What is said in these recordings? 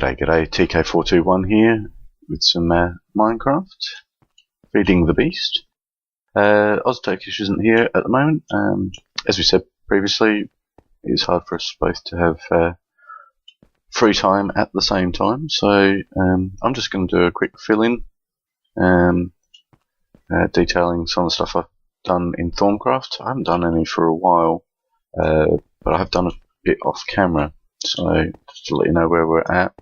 G'day, TK421 here with some Minecraft, feeding the beast. OzTurkish isn't here at the moment. As we said previously, it's hard for us both to have free time at the same time, so I'm just going to do a quick fill-in, detailing some of the stuff I've done in Thaumcraft. I haven't done any for a while, but I have done a bit off camera. So just to let you know where we're at.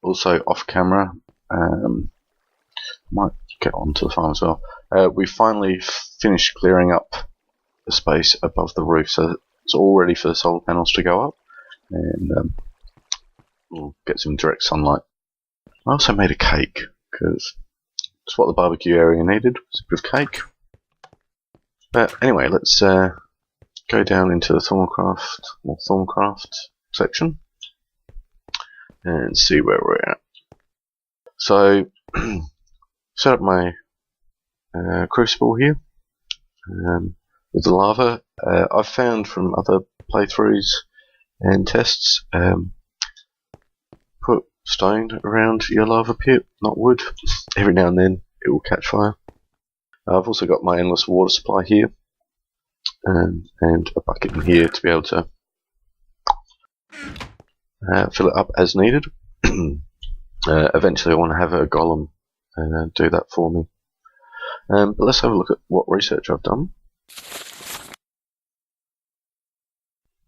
Also off camera, might get onto the farm as well. We finally finished clearing up the space above the roof, so it's all ready for the solar panels to go up, and we'll get some direct sunlight. I also made a cake because it's what the barbecue area needed, was a bit of cake. But anyway, let's go down into the Thaumcraft section and see where we're at. So, set up my crucible here with the lava. I've found from other playthroughs and tests, put stone around your lava pit, not wood. Every now and then it will catch fire. I've also got my endless water supply here. And a bucket in here to be able to fill it up as needed. Eventually I want to have a golem do that for me. But let's have a look at what research I've done.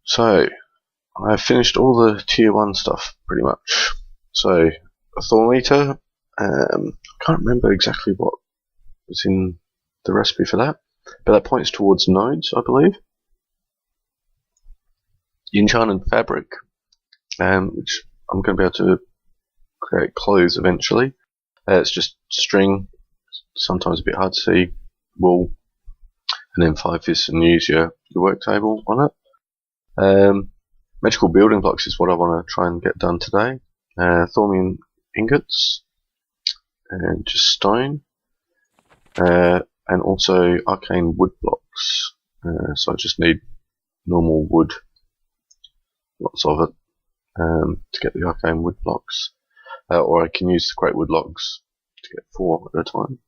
So, I've finished all the tier 1 stuff pretty much. So, a Thormeter, I can't remember exactly what was in the recipe for that, but that points towards nodes, I believe. Enchanted fabric, which I'm going to be able to create clothes eventually. It's just string, sometimes a bit hard to see, wool, and then 5 fists and use your work table on it. Magical building blocks is what I want to try and get done today. Thormium ingots, and just stone. And also arcane wood blocks, so I just need normal wood, lots of it, to get the arcane wood blocks, or I can use the great wood logs to get 4 at a time.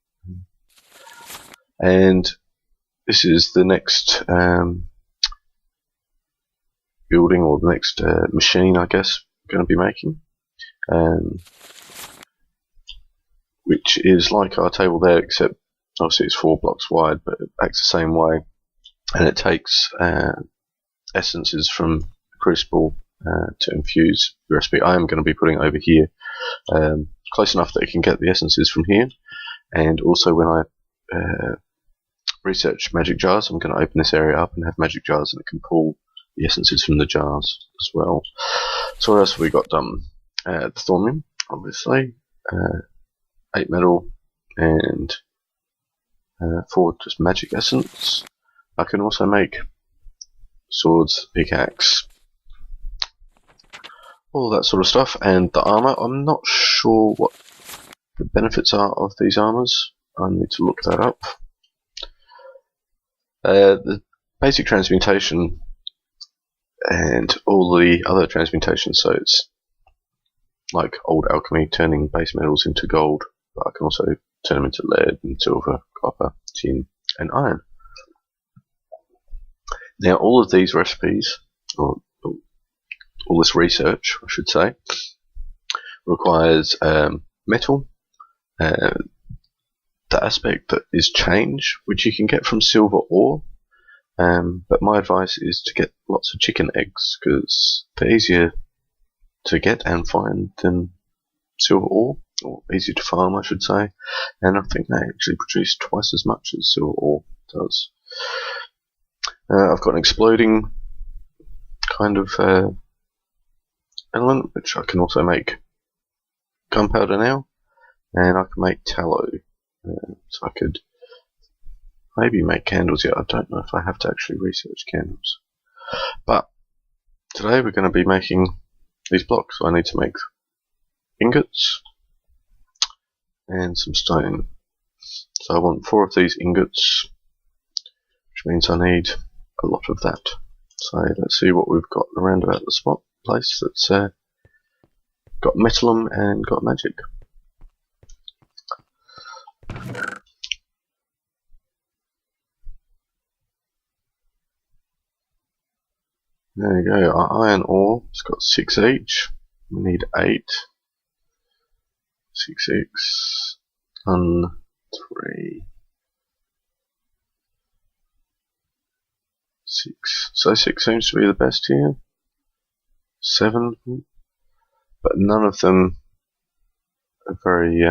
And this is the next building, or the next machine, I guess, I'm going to be making, which is like our table there, except obviously it's 4 blocks wide, but it acts the same way, and it takes essences from the crucible to infuse the recipe. I am going to be putting it over here, close enough that it can get the essences from here, and also when I research magic jars, I'm going to open this area up and have magic jars, and it can pull the essences from the jars as well. So what else have we got done? The thormium, obviously, 8 metal, and 4 just magic essence. I can also make swords, pickaxe, all that sort of stuff, and the armor. I'm not sure what the benefits are of these armors. I need to look that up. The basic transmutation and all the other transmutations, so it's like old alchemy, turning base metals into gold, but I can also turn them into lead and silver, copper, tin, and iron. Now, all of these recipes, or all this research, I should say, requires metal, the aspect that is change, which you can get from silver ore, but my advice is to get lots of chicken eggs, because they're easier to get and find than silver ore, or easy to farm, I should say, and I think they actually produce twice as much as silver ore does. I've got an exploding kind of element, which I can also make gunpowder now, and I can make tallow, so I could maybe make candles yet. I don't know if I have to actually research candles, but today we're going to be making these blocks, so I need to make ingots and some stone. So I want 4 of these ingots, which means I need a lot of that. So let's see what we've got around about the spot place that's got Metallum and got Magic. There you go, our iron ore, it's got 6 each. We need 8. 6x, 3, 6. So 6 seems to be the best here. 7, but none of them are very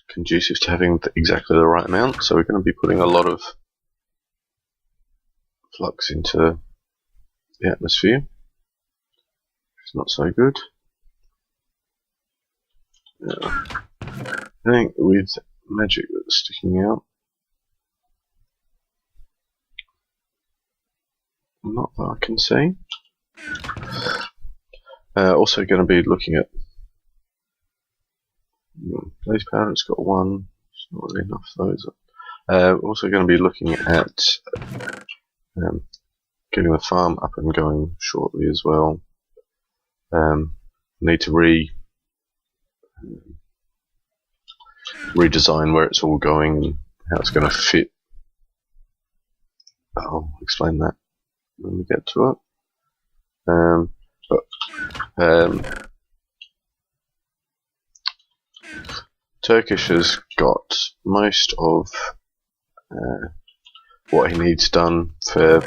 conducive to having exactly the right amount. So we're going to be putting a lot of flux into the atmosphere. It's not so good. I think with magic that's sticking out, not that I can see. Also going to be looking at blaze powder. It's got 1. It's not really enough though, is it? Also going to be looking at getting the farm up and going shortly as well. Need to redesign where it's all going and how it's going to fit. I'll explain that when we get to it. Turkish has got most of what he needs done for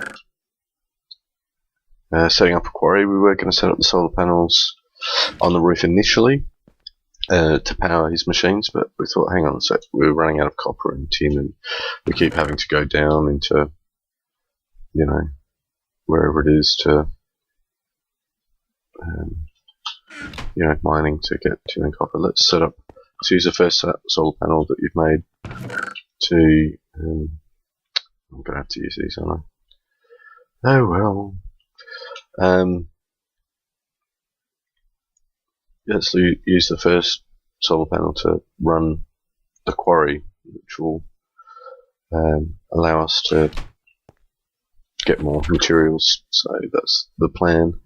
setting up a quarry. We were going to set up the solar panels on the roof initially to power his machines, but we thought, hang on a sec, we're running out of copper and tin, and we keep having to go down into, you know, wherever it is to, you know, mining to get tin and copper. Let's use the first solar panel that you've made to, I'm going to have to use these, aren't I? Oh well. Let's use the first solar panel to run the quarry, which will allow us to get more materials. So that's the plan.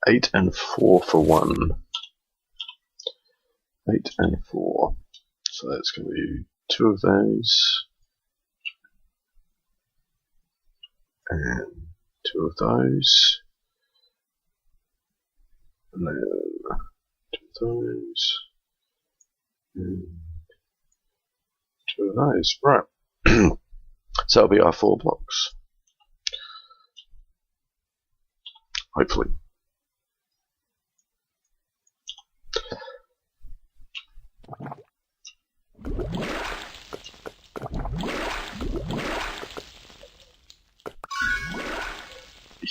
8 and 4 for 1. 8 and 4. So that's going to be 2 of those. And 2 of those. And then 2 of those. And 2 of those. Right. So that'll be our 4 blocks. Hopefully.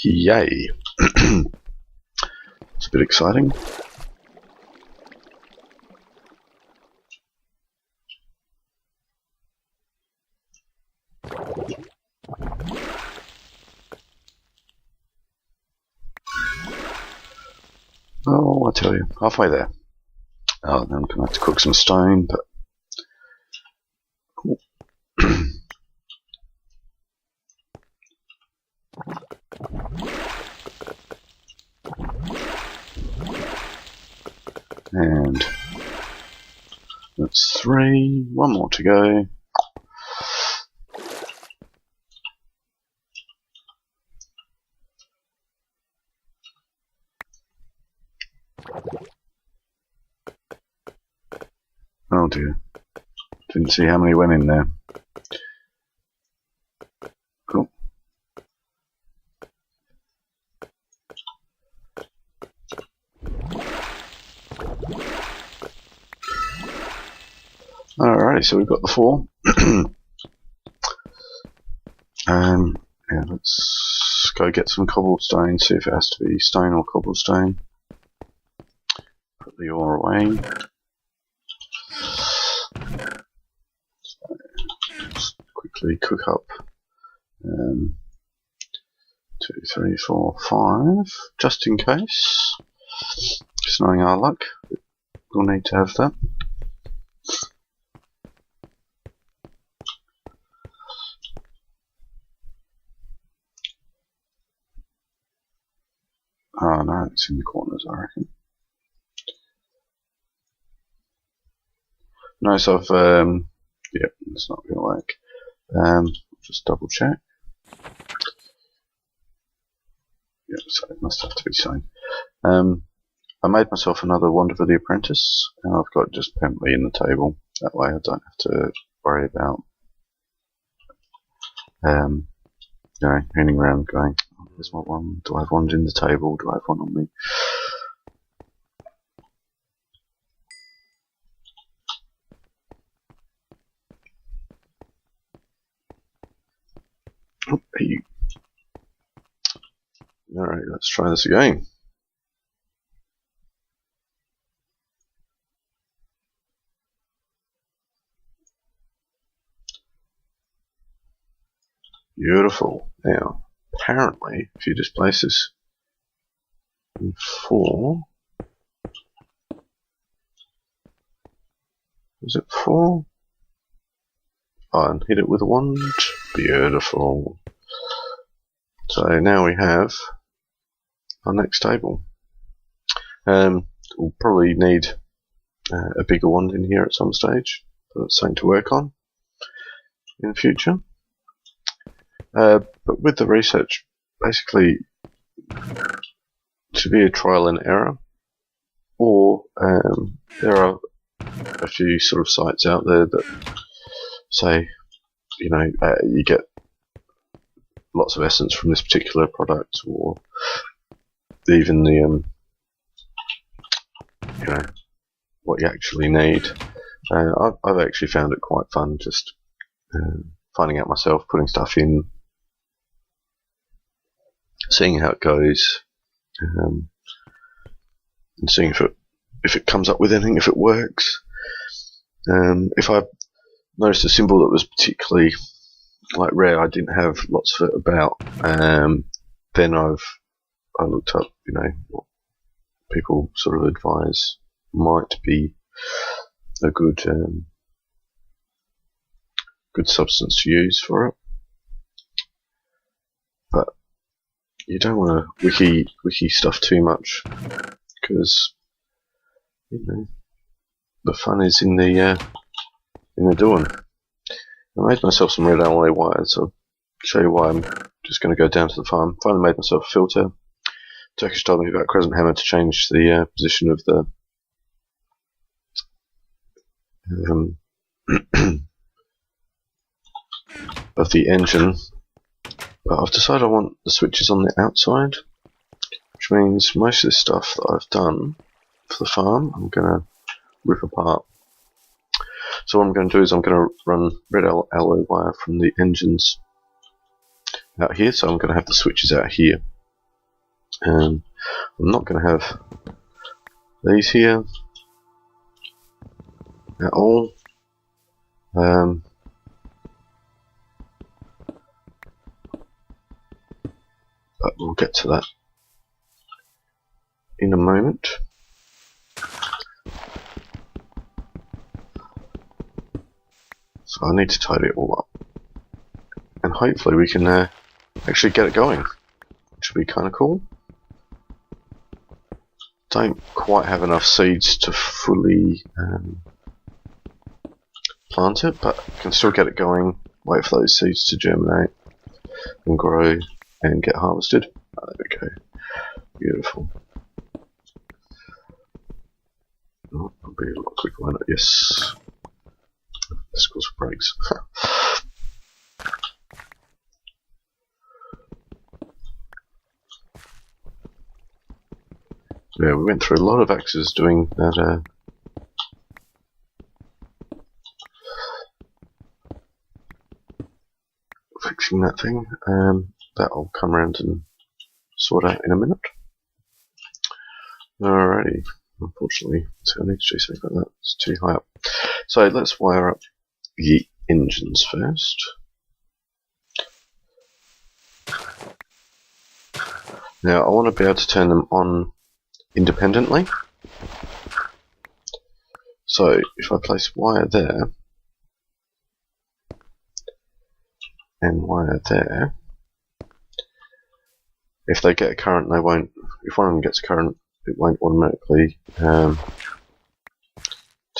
Yay. It's a bit exciting. Oh, I tell you, halfway there. Oh, then I'm going to have to cook some stone, but cool. And that's 3. 1 more to go. Oh dear. Didn't see how many went in there. Cool. Alrighty, so we've got the 4. Yeah, let's go get some cobblestone, see if it has to be stone or cobblestone. Put the ore away. So, just quickly cook up 2, 3, 4, 5, just in case. Just knowing our luck, we'll need to have that. Oh no, it's in the corners, I reckon. Nice. I've yeah, it's not going to work. Just double check. Yeah, so it must have to be same. I made myself another Wonder for the Apprentice, and I've got just permanently in the table. That way I don't have to worry about you know, running around going, oh, there's my one. Do I have one in the table? Do I have one on me? Oh, hey. Alright, let's try this again. Beautiful. Now, apparently, if you just place this in 4, is it 4? Oh, and hit it with a wand. Beautiful. So now we have our next table. We'll probably need a bigger wand in here at some stage, but that's something to work on in the future. But with the research, basically, to be a trial and error, or there are a few sort of sites out there that say, you know, you get lots of essence from this particular product, or even the you know, what you actually need. I've actually found it quite fun just finding out myself, putting stuff in, seeing how it goes, and seeing if it comes up with anything, if it works. If I noticed a symbol that was particularly like rare, I didn't have lots of it about, then I looked up, you know, what people sort of advise might be a good good substance to use for it. But you don't want to wiki stuff too much, because, you know, the fun is in the doing. I made myself some red alloy wires. I'll show you why. I'm just going to go down to the farm. Finally made myself a filter. Turkish told me about Crescent Hammer to change the position of the of the engine. But I've decided I want the switches on the outside, which means most of this stuff that I've done for the farm, I'm going to rip apart. So what I'm going to do is I'm going to run red alloy wire from the engines out here, so I'm going to have the switches out here. I'm not going to have these here at all. But we'll get to that in a moment. So I need to tidy it all up, and hopefully we can actually get it going, which would be kind of cool. Don't quite have enough seeds to fully plant it, but can still get it going, wait for those seeds to germinate and grow and get harvested. Oh, there we go. Beautiful. Oh, I'll be a lot quicker, won't it? Yes. This calls for brakes. Yeah, we went through a lot of axes doing that. Fixing that thing. That I'll come around and sort out in a minute. Alrighty. Unfortunately, so I need to do something like that. It's too high up. So let's wire up the engines first. Now I want to be able to turn them on independently. So if I place wire there and wire there, if they get a current, they won't. If one of them gets a current, it won't automatically turn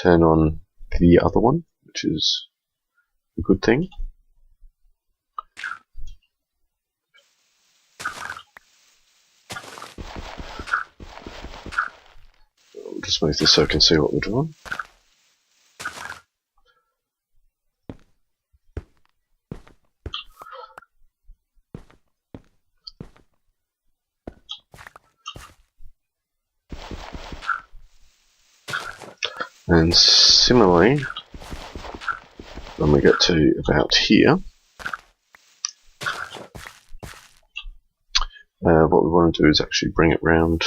on the other one, which is a good thing. We'll just move this so I can see what we're doing. And similarly, when we get to about here, what we want to do is actually bring it round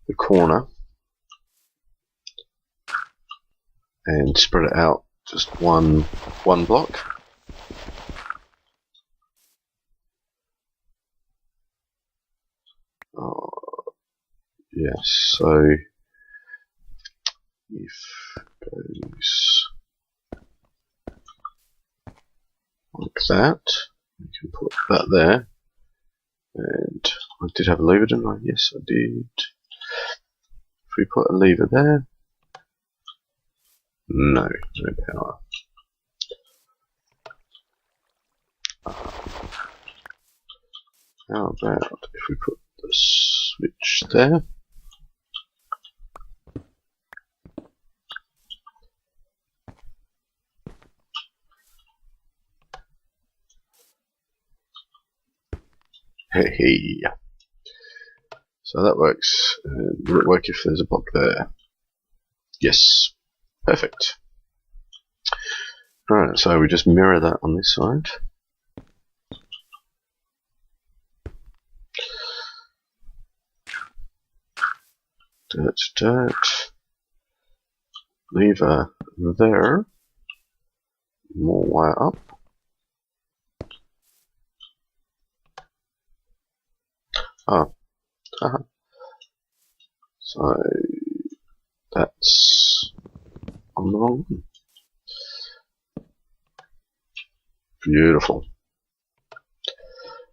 the corner and spread it out just one block. Yes, so if it goes like that, we can put that there, and I did have a lever, didn't I? Yes, I did. If we put a lever there, no power. How about if we put the switch there? Hey, so that works. Will it work if there's a block there? Yes, perfect. Right, so we just mirror that on this side. Dirt. Lever there. More wire up. Oh, so that's on the wrong one. Beautiful.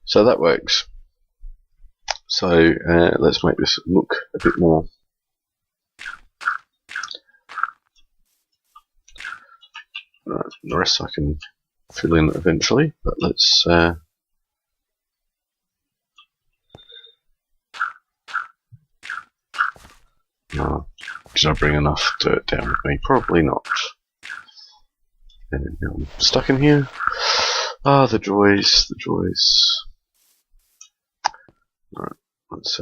So that works. So let's make this look a bit more. Right, the rest I can fill in eventually, but let's did I bring enough dirt down with me? Probably not. And now I'm stuck in here. Ah, the joys, the joys. Alright, let's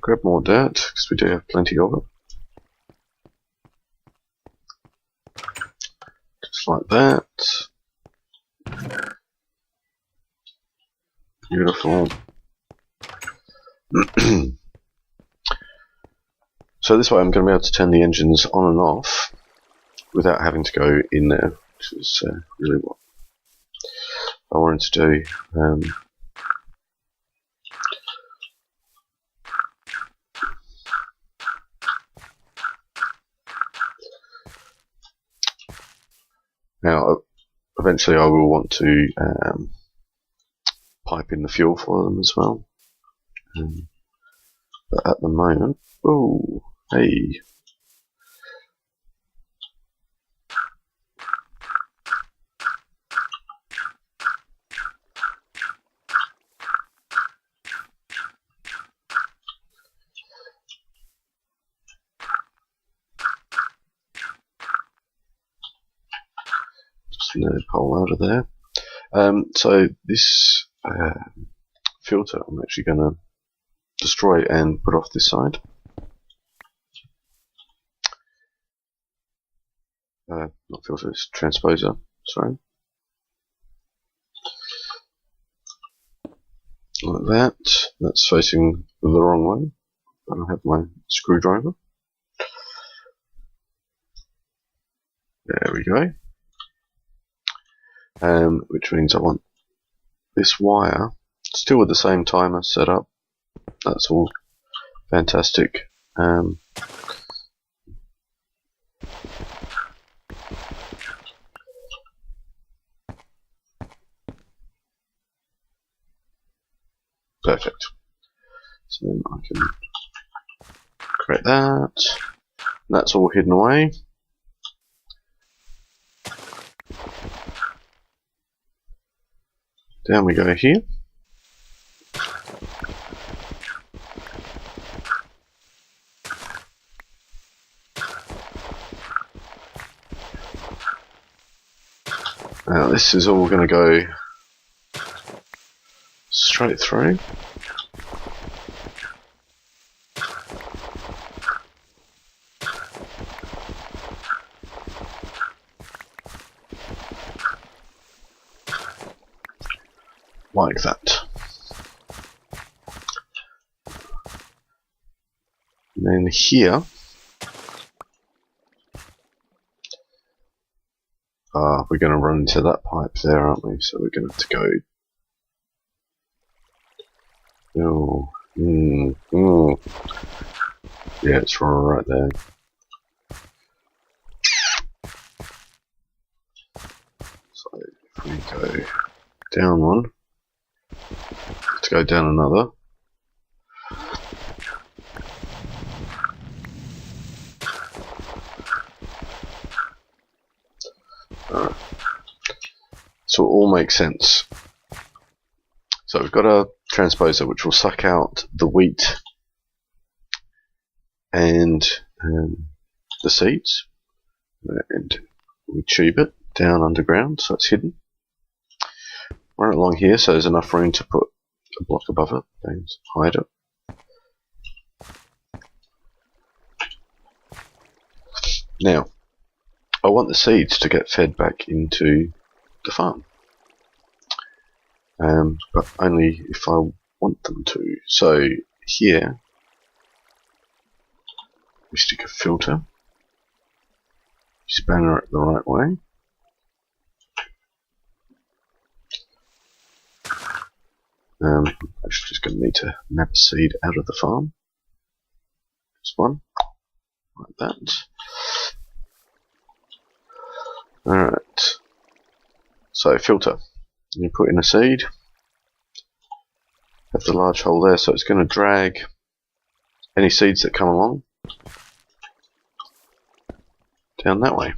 grab more dirt, because we do have plenty of it. Just like that. Beautiful. So this way I'm going to be able to turn the engines on and off without having to go in there, which is really what I wanted to do. Now, eventually I will want to pipe in the fuel for them as well. But at the moment, oh, hey. Just nerd hole out of there. So this filter I'm actually going to destroy and put off this side. Not filter, it's transposer, sorry. Like that. That's facing the wrong way. I don't have my screwdriver. There we go. Which means I want this wire still with the same timer set up. That's all fantastic. Perfect. So then I can create that. That's all hidden away. Down we go here. Now this is all going to go straight through. Like that. And then here, we're going to run into that pipe there, aren't we? So we're going to have to go. Yeah, it's right there. So if we go down one, to go down another. Alright. So it all makes sense. So we've got a transposer which will suck out the wheat and the seeds, and we tube it down underground so it's hidden. Run it along here so there's enough room to put a block above it and hide it. Now, I want the seeds to get fed back into the farm, but only if I want them to. So here, we stick a filter, spanner it the right way. Actually just going to need to nab a seed out of the farm. This one, like that. Alright, so filter, you put in a seed, have the large hole there, so it's going to drag any seeds that come along down that way.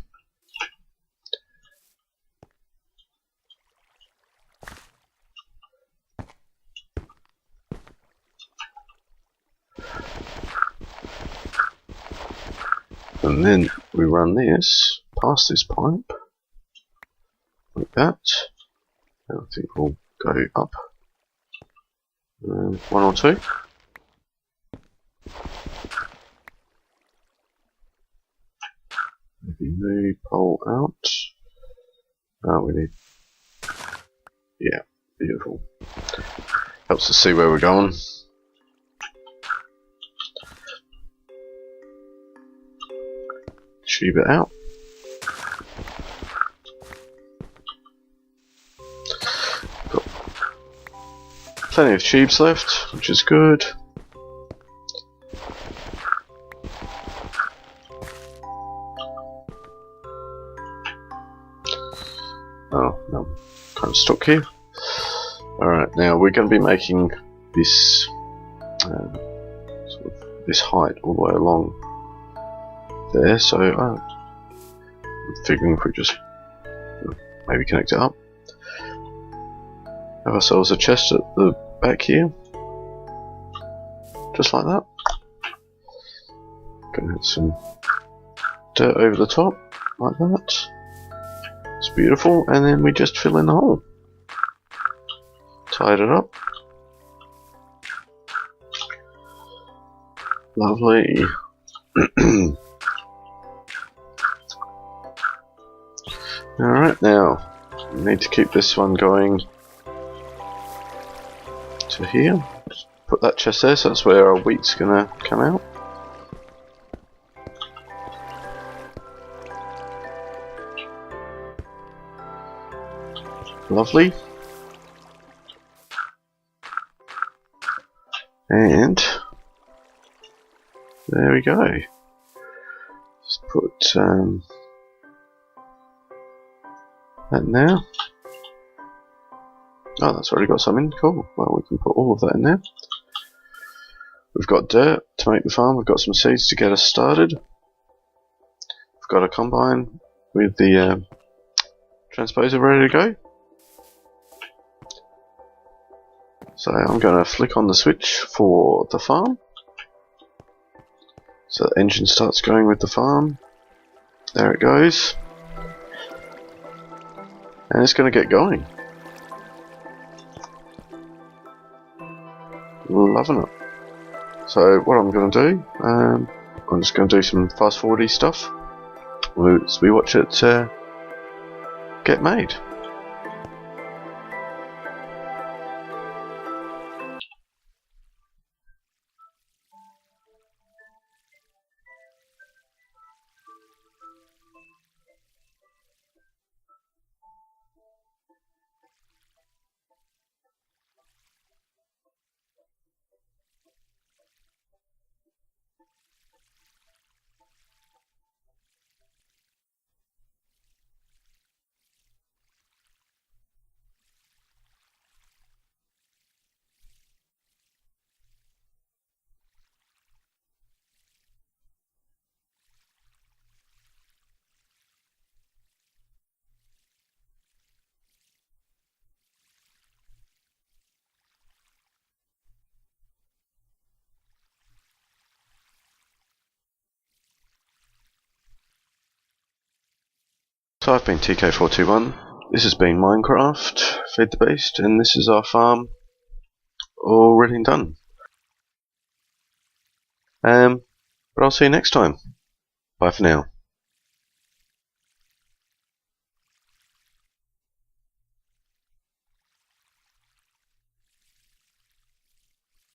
And then we run this past this pipe, like that. And I think we'll go up one or two. Maybe move pole out. Oh, we need. Yeah, beautiful. Helps us see where we're going. Tube it out. Got plenty of tubes left, which is good. Oh, no, I'm kind of stuck here. Alright, now we're going to be making this sort of this height all the way along there, so I'm figuring if we just maybe connect it up, have ourselves a chest at the back here, just like that. Gonna have some dirt over the top, like that. It's beautiful, and then we just fill in the hole. Tied it up. Lovely. Alright, now we need to keep this one going to here. Just put that chest there, so that's where our wheat's gonna come out. Lovely. And there we go. Let's put that in there. Oh, that's already got some in. Cool. Well, we can put all of that in there. We've got dirt to make the farm, we've got some seeds to get us started. We've got a combine with the transposer ready to go. So I'm going to flick on the switch for the farm. So the engine starts going with the farm. There it goes. And it's going to get going. Loving it. So what I'm going to do, I'm just going to do some fast forwardy stuff as we watch it get made. So I've been TK421, this has been Minecraft, Feed the Beast, and this is our farm all ready and done. But I'll see you next time. Bye for now.